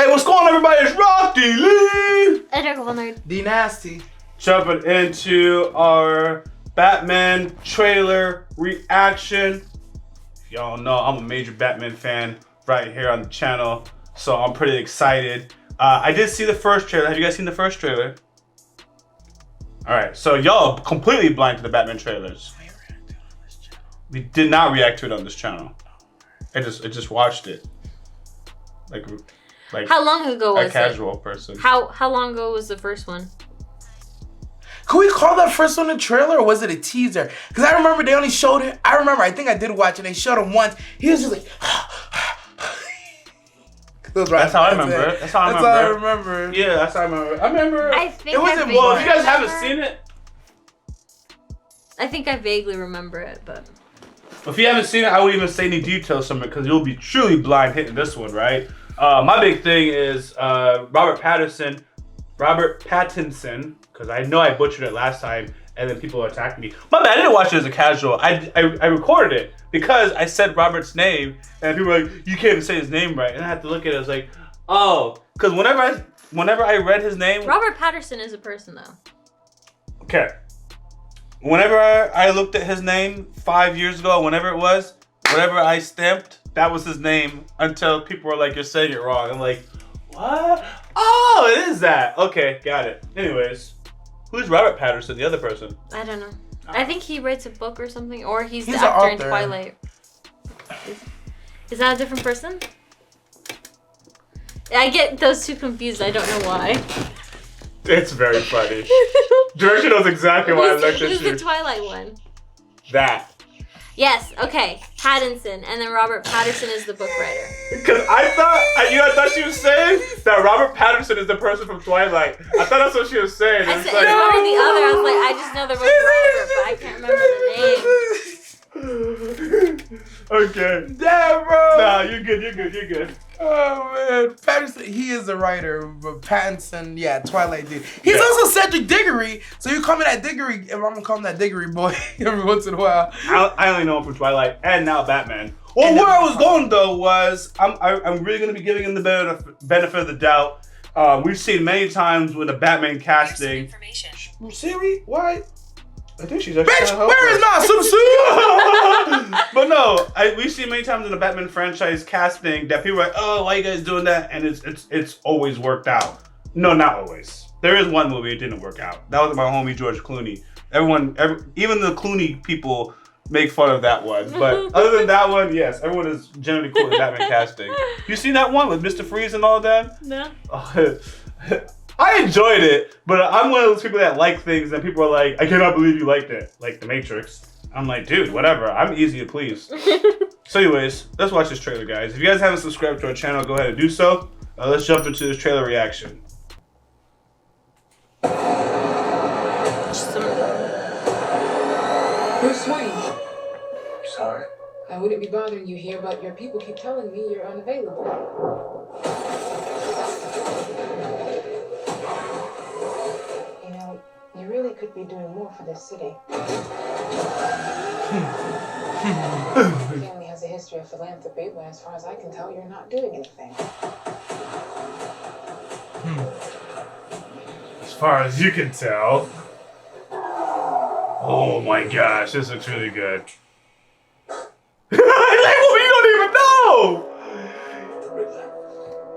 Hey, what's going on, everybody? It's YaBoyRockLee! And D Nasty. Jumping into our Batman trailer reaction. Y'all know I'm a major Batman fan right here on the channel, so I'm pretty excited. I did see the first trailer. Have you guys seen the first trailer? Alright, so y'all completely blind to the Batman trailers. We did not react to it on this channel. I just watched it. Like how long ago was a casual person. How long ago was the first one? Could we call that first one a trailer or was it a teaser? Because I remember they only showed it. I think I did watch it. They showed him once. He was just like. That's how I remember it. That's how I remember. Yeah, that's how I remember. I think it wasn't. Well, if you guys haven't seen it, I think I vaguely remember it, but if you haven't seen it, I won't even say any details from it because you'll be truly blind hitting this one, right? My big thing is Robert Pattinson, because I know I butchered it last time, and then people attacked me. My bad, I didn't watch it as a casual. I recorded it because I said Robert's name, and people were like, "You can't even say his name right," and I had to look at it. I was like, "Oh," because whenever I read his name, Robert Pattinson is a person, though. Okay. Whenever I looked at his name 5 years ago, whenever it was, whatever I stamped, that was his name until people were like, "You're saying it wrong." I'm like, what? Oh, it is that. Okay, got it. Anyways, who's Robert Pattinson, the other person? I don't know. I think he writes a book or something, or he's the an actor in author. Twilight. Is that a different person? I get those two confused. I don't know why. It's very funny. Direction knows exactly why I looked at you. Who's the Twilight one? That. Yes, okay. Pattinson, and then Robert Pattinson is the book writer. Because I thought she was saying that Robert Pattinson is the person from Twilight. I thought that's what she was saying. I said, it's one or the other. I was like, I just know they're both Robert, but I can't remember the name. Okay. Damn, bro. Nah, you're good. Oh man, Pattinson, he is a writer, but Pattinson, yeah, Twilight dude. He's also Cedric Diggory, so you call me that Diggory, and I'm gonna call him that Diggory boy every once in a while. I only know him from Twilight and now Batman. Well, where I was going though was I'm really gonna be giving him the benefit of the doubt. We've seen many times with a Batman casting. Siri, why? I think she's actually Bitch, where is my suit? But no, we've seen many times in the Batman franchise casting that people are like, "Oh, why are you guys doing that?" And it's always worked out. No, not always. There is one movie it didn't work out. That was my homie George Clooney. Even the Clooney people make fun of that one. But other than that one, yes, everyone is generally cool with Batman casting. You seen that one with Mr. Freeze and all that? No. I enjoyed it, but I'm one of those people that like things and people are like, "I cannot believe you liked it," like The Matrix. I'm like, dude, whatever. I'm easy to please. So anyways, let's watch this trailer, guys. If you guys haven't subscribed to our channel, go ahead and do so. Let's jump into this trailer reaction. Bruce Wayne. Sorry. I wouldn't be bothering you here, but your people keep telling me you're unavailable. You know, you really could be doing more for this city. Your family has a history of philanthropy, but as far as I can tell, you're not doing anything. As far as you can tell. Oh my gosh, this looks really good. Like, well, you don't even know! The Riddler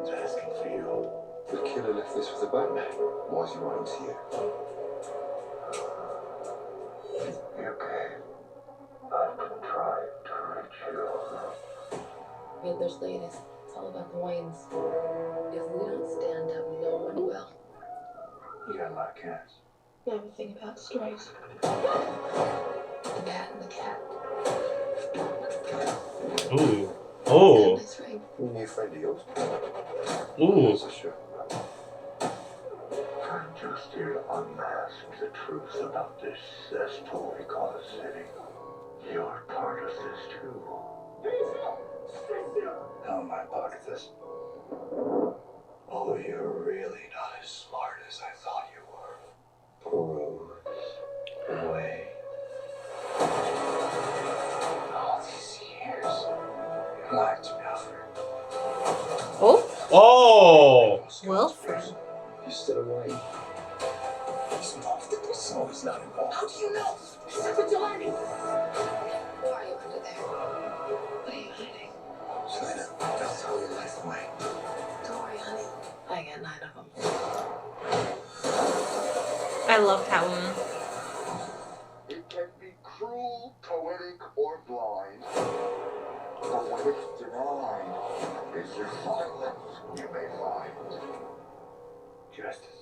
is asking for you. The killer left this with the Batman. Why is he writing to you? You okay? I've been trying to reach you. Riddler's latest. It's all about the Waynes. If we don't stand up, no one will. You got a lot of cats. You ever think about strays? The cat and the cat. Ooh. Oh. That's right. New friend of yours? Ooh. So sure. I'm just here to unmask the truth about this cesspool we call a city. You're part of this too. How am I part of this? Oh, you're really not as smart as I thought you were. Grows away. All these years, you lied to me, Alfred. Oh? Oh! Oh. Wilfred. He's still away. He's involved in this. No, he's not involved. How do you know? He's a vigilante. Why are you under there? What are you hiding? Selena, don't throw your life away. Don't worry, honey. I got 9 of them. I love Catwoman. It can be cruel, poetic, or blind. But when it's divine, it's your silence you may find. Justice.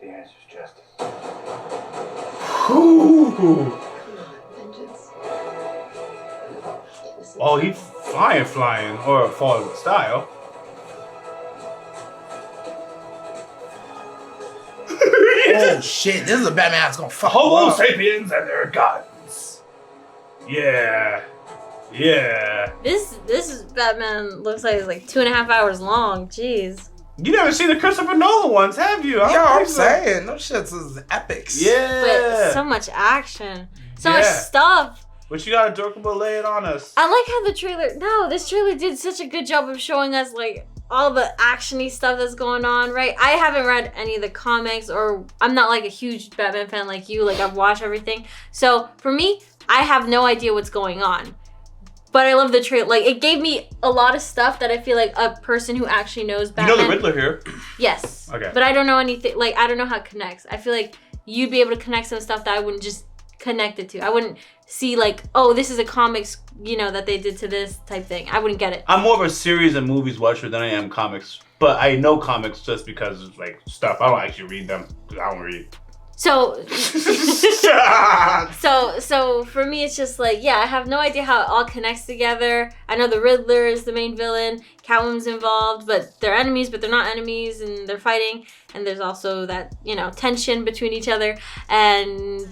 The answer's justice. Ooh. Come on, vengeance. Innocent. Oh, he flying, or falling with style. Oh shit! This is a Batman that's gonna fuck you Homo up. sapiens and their guns. Yeah. Yeah. This Batman looks like it's like 2.5 hours long. Jeez. You never seen the Christopher Nolan ones, have you? I don't Yo, I'm think so. saying, no shits is epics. Yeah. But so much action, so much Yeah. stuff. But you gotta Dorkable lay it on us. I like how the trailer. No, this trailer did such a good job of showing us like all the actiony stuff that's going on. Right? I haven't read any of the comics, or I'm not like a huge Batman fan like you. Like I've watched everything, so for me, I have no idea what's going on. But I love the trailer. Like it gave me a lot of stuff that I feel like a person who actually knows Batman. You know the Riddler here. Yes. Okay. But I don't know anything. Like I don't know how it connects. I feel like you'd be able to connect some stuff that I wouldn't just connect it to. I wouldn't see like, oh, this is a comics, you know, that they did to this type thing. I wouldn't get it. I'm more of a series and movies watcher than I am comics. But I know comics just because it's like stuff. I don't actually read them because I don't read. So so for me, it's just like, yeah, I have no idea how it all connects together. I know the Riddler is the main villain. Catwoman's involved, but they're enemies, but they're not enemies, and they're fighting. And there's also that, you know, tension between each other. And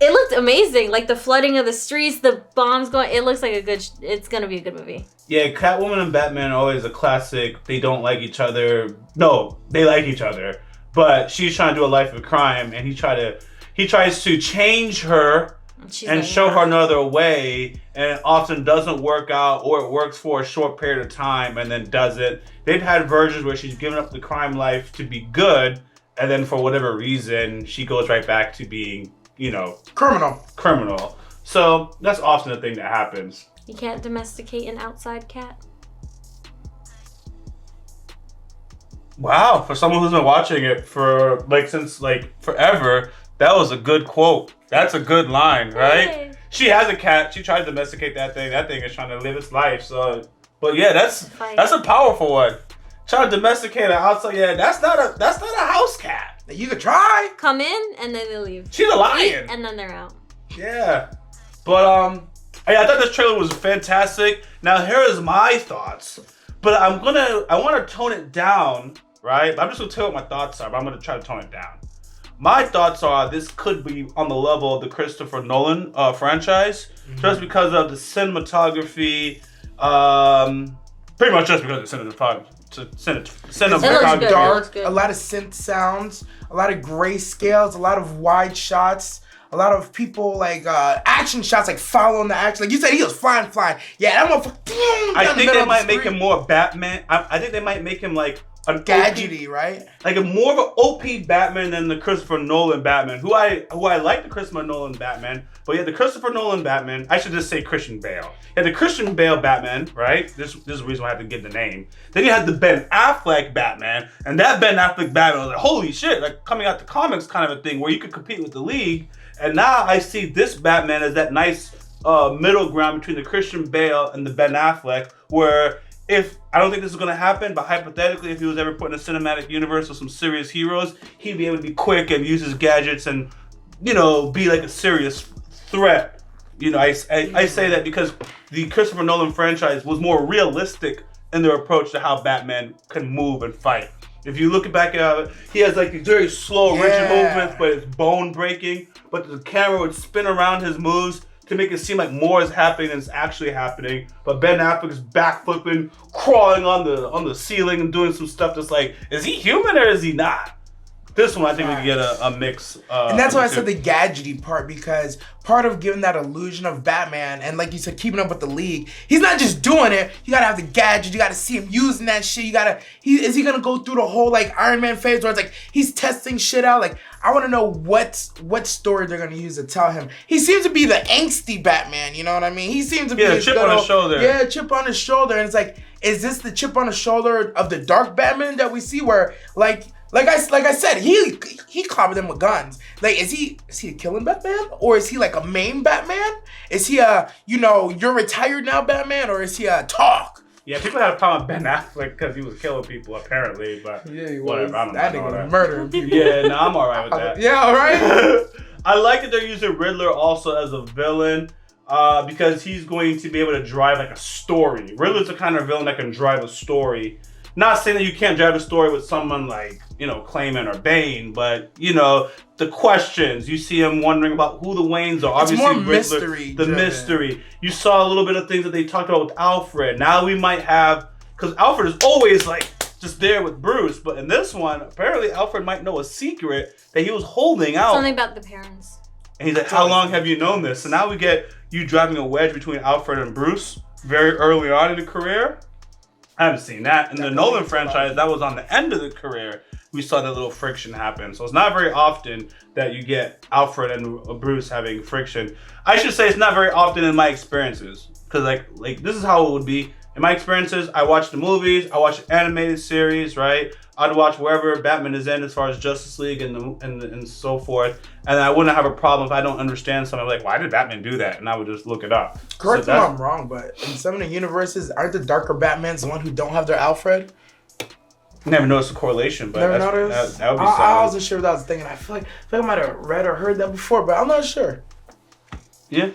it looked amazing. Like the flooding of the streets, the bombs going. It looks like it's going to be a good movie. Yeah, Catwoman and Batman are always a classic. They don't like each other. No, they like each other. But she's trying to do a life of crime, and he tries to change her and like, show nah. her another way, and it often doesn't work out, or it works for a short period of time and then doesn't. They've had versions where she's given up the crime life to be good, and then for whatever reason, she goes right back to being, you know, criminal. So that's often a thing that happens. You can't domesticate an outside cat. Wow, for someone who's been watching it for since forever, that was a good quote. That's a good line, right? Hey. She has a cat. She tried to domesticate that thing. That thing is trying to live its life. So, but yeah, that's a powerful one. Trying to domesticate an outside. Yeah, that's not a house cat. You could try. Come in and then they leave. She's a lion. Eat, and then they're out. Yeah, but I thought this trailer was fantastic. Now here is my thoughts, but I want to tone it down, right? I'm just gonna tell you what my thoughts are, but I'm gonna try to tone it down. My thoughts are this could be on the level of the Christopher Nolan franchise, just because of the cinematography, pretty much just because of the cinematography. It's very dark, a lot of synth sounds, a lot of grayscales, a lot of wide shots, a lot of people action shots following the action. Like you said, he was flying. Yeah, that motherfucker. I think they might make him more Batman. I think they might make him like an gadgety, right? Like a more of an OP Batman than the Christopher Nolan Batman. Who I like the Christopher Nolan Batman, but yeah, the Christopher Nolan Batman. I should just say Christian Bale. Yeah, the Christian Bale Batman, right? This is the reason why I have to get the name. Then you had the Ben Affleck Batman, and that Ben Affleck Batman was like, holy shit, like coming out the comics kind of a thing where you could compete with the League. And now I see this Batman as that nice middle ground between the Christian Bale and the Ben Affleck, where if I don't think this is going to happen, but hypothetically, if he was ever put in a cinematic universe with some serious heroes, he'd be able to be quick and use his gadgets and, you know, be like a serious threat. You know, I say that because the Christopher Nolan franchise was more realistic in their approach to how Batman can move and fight. If you look back at it, he has like these very slow, rigid movements, but it's bone breaking. But the camera would spin around his moves to make it seem like more is happening than is actually happening. But Ben Affleck's backflipping, crawling on the ceiling and doing some stuff that's like, is he human or is he not? This one, I think we can get a mix. And that's why I said the gadgety part, because part of giving that illusion of Batman and, like you said, keeping up with the league, he's not just doing it. You gotta have the gadget. You gotta see him using that shit. Is he gonna go through the whole like Iron Man phase where it's like he's testing shit out? Like, I want to know what story they're gonna use to tell him. He seems to be the angsty Batman. You know what I mean? He seems to be a chip on his shoulder. Yeah, chip on his shoulder, and it's like, is this the chip on the shoulder of the dark Batman that we see? Where like I said, he clobbered them with guns. Like, is he a killing Batman, or is he like a main Batman? Is he a you're retired now Batman, or is he a talk? Yeah, people had a problem with Ben Affleck because he was killing people apparently, but Yeah, he whatever. was. I don't That know nigga that. was murdering people. Yeah, no, I'm alright with that. Yeah, all right. I like that they're using Riddler also as a villain because he's going to be able to drive like a story. Riddler's the kind of villain that can drive a story. Not saying that you can't drive a story with someone like, Clayman or Bane, but, the questions. You see him wondering about who the Waynes are. It's Obviously, more Riddler, mystery the driven. mystery. You saw a little bit of things that they talked about with Alfred. Now we might have, because Alfred is always like just there with Bruce, but in this one, apparently Alfred might know a secret that he was holding out. Something about the parents. And he's like, how long have you known this? So now we get you driving a wedge between Alfred and Bruce very early on in the career. I haven't seen that. In the Nolan franchise, that was on the end of the career. We saw that little friction happen. So it's not very often that you get Alfred and Bruce having friction. I should say it's not very often in my experiences. Because like this is how it would be. In my experiences, I watch the movies, I watch the animated series, right? I'd watch wherever Batman is in as far as Justice League and so forth. And I wouldn't have a problem if I don't understand something. Like, why did Batman do that? And I would just look it up. Correct me if I'm wrong, but in some of the universes, aren't the darker Batmans the one who don't have their Alfred? Never noticed the correlation, but Never noticed? that would be I solid. wasn't sure what I was thinking. I feel like I might have read or heard that before, but I'm not sure. Yeah.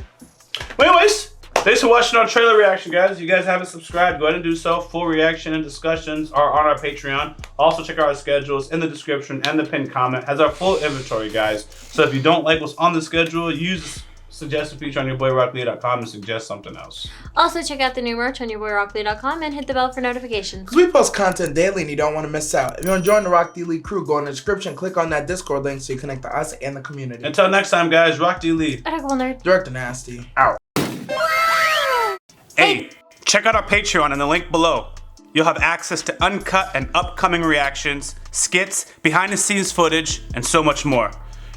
Well, anyways, thanks for watching our trailer reaction, guys. If you guys haven't subscribed, go ahead and do so. Full reaction and discussions are on our Patreon. Also, check out our schedules in the description, and the pinned comment has our full inventory, guys. So if you don't like what's on the schedule, use suggested feature on YaBoyRockLee.com and suggest something else. Also, check out the new merch on YaBoyRockLee.com and hit the bell for notifications. Because we post content daily and you don't want to miss out. If you want to join the Rock D Lee crew, go in the description, click on that Discord link so you connect to us and the community. Until next time, guys, Rock D Lee. Nerd. Director Nasty. Out. Hey, check out our Patreon in the link below. You'll have access to uncut and upcoming reactions, skits, behind-the-scenes footage, and so much more.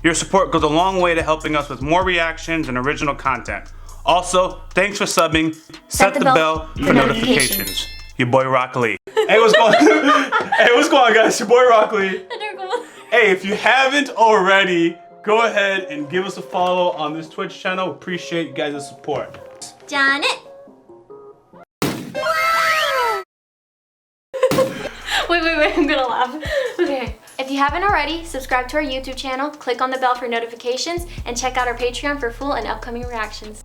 Your support goes a long way to helping us with more reactions and original content. Also, thanks for subbing. Set the bell for notifications. Your boy Rock Lee. Hey, what's going on? Hey, what's going on, guys? Your boy Rock Lee. Hey, if you haven't already, go ahead and give us a follow on this Twitch channel. Appreciate you guys' support. Janet. Wait, I'm gonna laugh. Okay. If you haven't already, subscribe to our YouTube channel, click on the bell for notifications, and check out our Patreon for full and upcoming reactions.